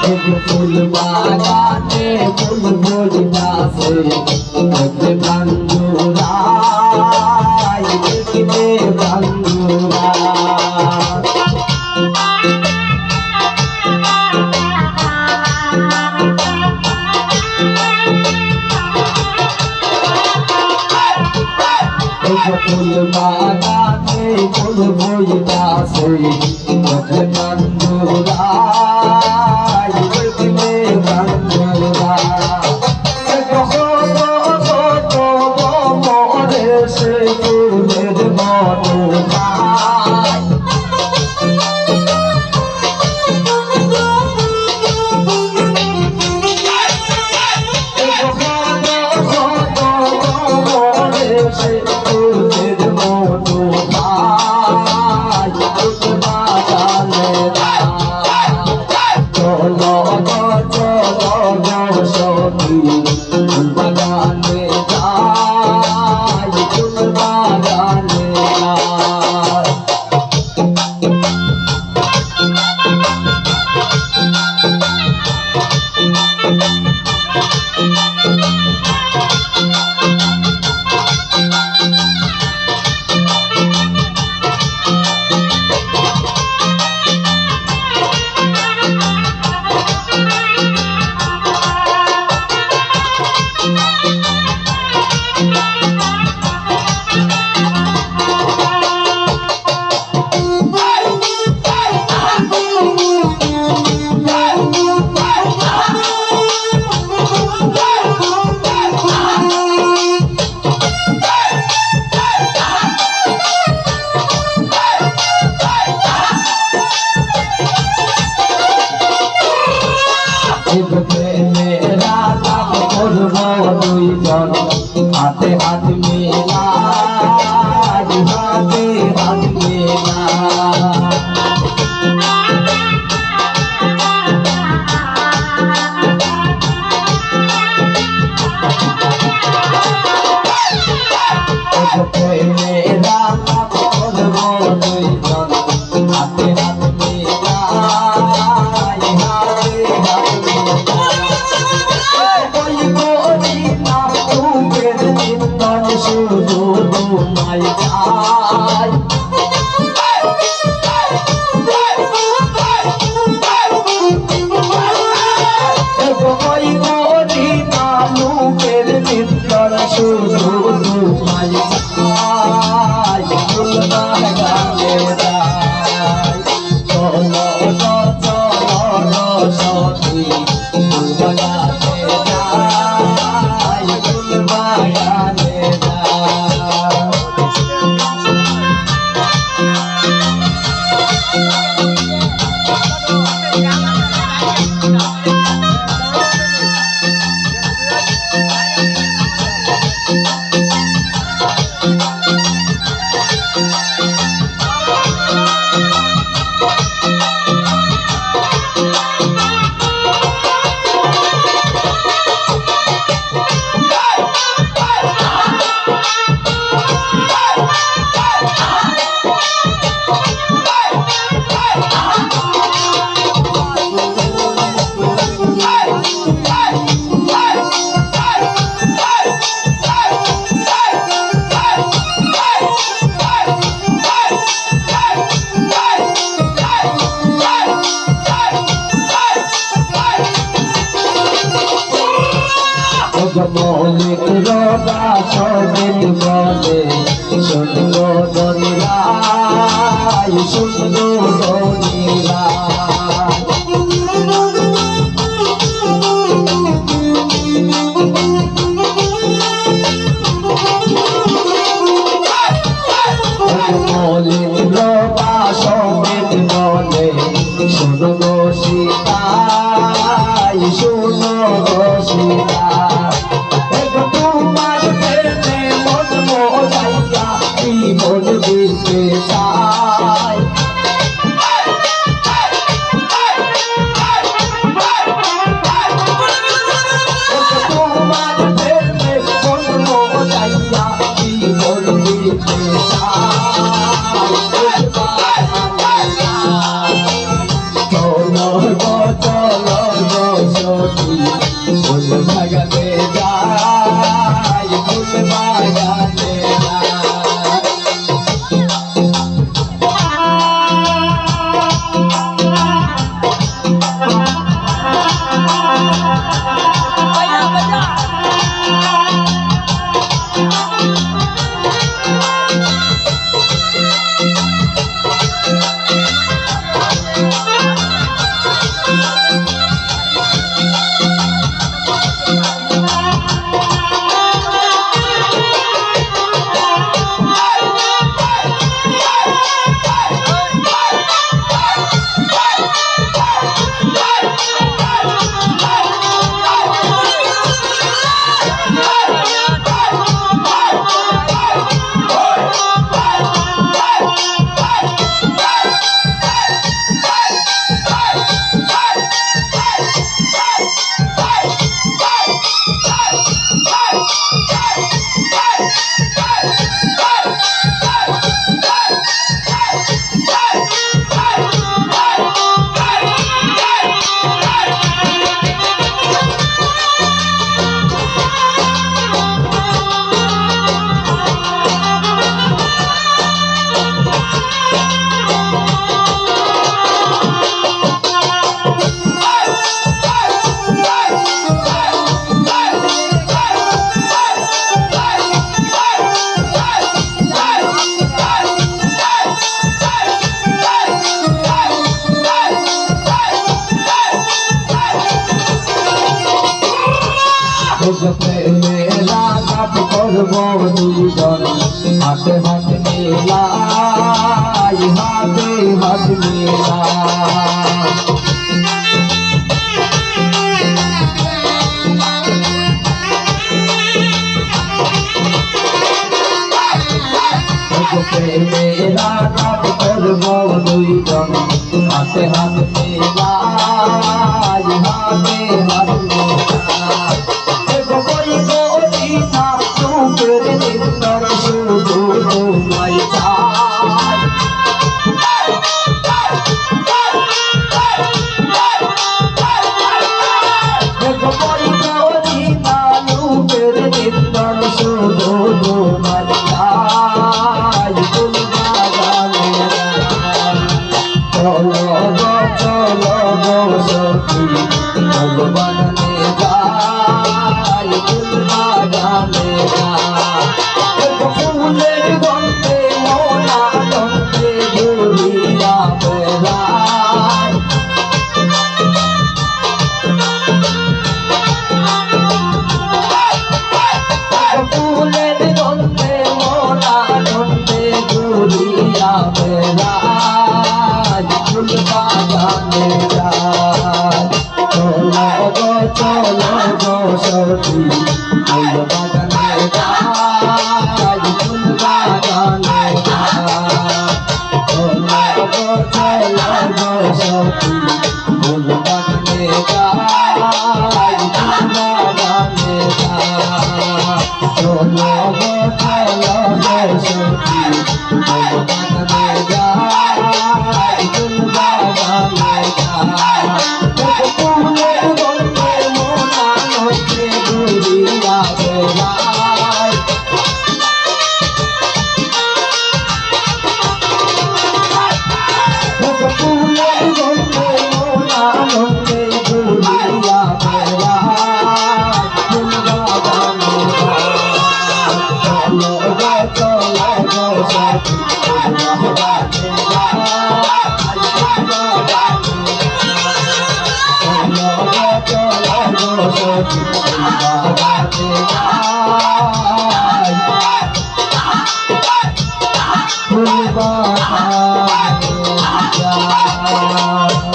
ফুল বাগানে ফুল ফুলিতাছে দেখবে বন্ধুরা দেখবে বন্ধুরা ফুল বাগানে ফুল ফুলিতাছে দেখবে বন্ধুরা हाथे हाथ मेला हाथे हाथ मेला मेरा हाथे हाथ मेला মৌলিক রোগা সবেত বলে শুনগো দনিরাই শুনগো দনিরাই মৌলিক রোগা সবেত বলে শুনগো সীতাই শুনগো সীতা জীবন দিতে চাই মেরা কাপ করব দুইজন হাতে হাত মেলাই হাতে হাত মেলাই করি না চুপের নিন্দর শুধু তোমায় চাই করি না চুপের নিন্দর শুধু তোমায় চাই বাগানে যাই ফুল বাগানে যাই ফুলের গন্ধে মোনা গন্ধে ঘুরিয়া বেড়াই ফুলের গন্ধে মোনা গন্ধে ঘুরিয়া বেড়াই ফুল বাগানে যাই চলো গো সখী ফুল বাগানে যাই ফুল বাগানে যাই চলো গো সখী ফুল বাগানে যাই ফুল বাগানে যাই চলো গো সখী ফুল বাগানে যাই ফুল বাগানে যাই ফুল বাগানে যাই